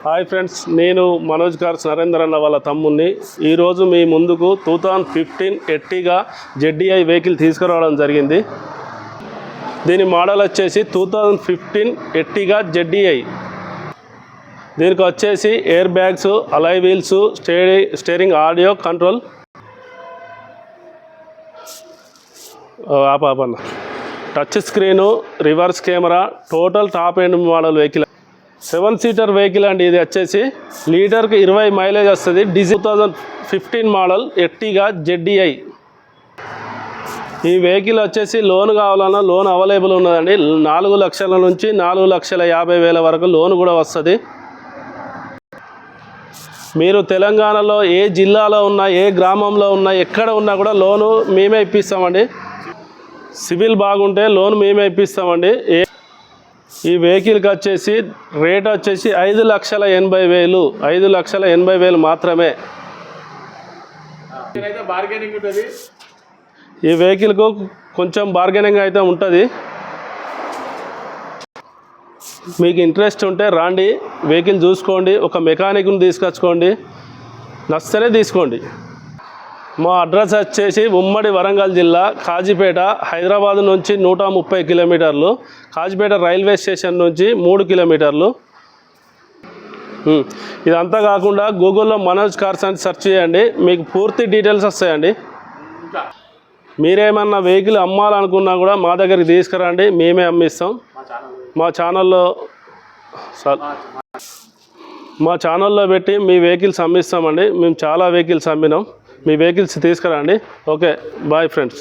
Hi friends, నేను Manoj cars Narender అన్న వాళ్ళ తమ్ముని. ఈరోజు మీ ముందుకు 2015 ఎర్టిగా ZDI వెహికల్ తీసుకురావడం జరిగింది. దీని మోడల్ వచ్చేసి 2015 ఎర్టిగా ZDI. దీనికి వచ్చేసి air bags, alloy wheels, steering audio control, touch screen, reverse camera, total top end model vehicle. 7 seater vehicle అండి. ఇది వచ్చేసి లీటర్కి 20 మైలేజ్ వస్తుంది. Diesel 2015 model Ertiga ZDI. ఈ వెహికల్ వచ్చేసి లోన్ కావాలన్నా లోన్ అవైలబుల్ ఉన్నదండి. 4 లక్షల నుంచి 4,50,000 వరకు లోన్ కూడా వస్తుంది. మీరు తెలంగాణలో ఏ జిల్లాలో ఉన్నా, ఏ గ్రామంలో ఉన్నా, ఎక్కడ ఉన్నా కూడా లోను మేమే ఇప్పిస్తామండి. సివిల్ బాగుంటే లోన్ మేమే ఇప్పిస్తామండి. ఈ వెహికల్కి వచ్చేసి రేట్ వచ్చేసి 5,80,000, 5,80,000 మాత్రమే. ఈ వెహికల్కు కొంచెం బార్గెనింగ్ అయితే ఉంటుంది. మీకు ఇంట్రెస్ట్ ఉంటే రాండి, వెహికల్ చూసుకోండి, ఒక మెకానిక్ని తీసుకొచ్చుకోండి, నచ్చితేనే తీసుకోండి. మా అడ్రస్ వచ్చేసి ఉమ్మడి వరంగల్ జిల్లా, కాజీపేట, హైదరాబాద్ నుంచి 130 కిలోమీటర్లు, కాజీపేట రైల్వే స్టేషన్ నుంచి 3 కిలోమీటర్లు. ఇదంతా కాకుండా గూగుల్లో మనోజ్ కార్స్ అని సెర్చ్ చేయండి, మీకు పూర్తి డీటెయిల్స్ వస్తాయండి. మీరేమన్నా వెహికల్ అమ్మాలనుకున్నా కూడా మా దగ్గరికి తీసుకురండి, మేమే అమ్మిస్తాం. మా ఛానల్లో పెట్టి మీ వెహికల్స్ అమ్మిస్తామండి. మేము చాలా వెహికల్స్ అమ్మినాం. మీ వెహికల్స్ తీసుకురండి. Okay, bye friends.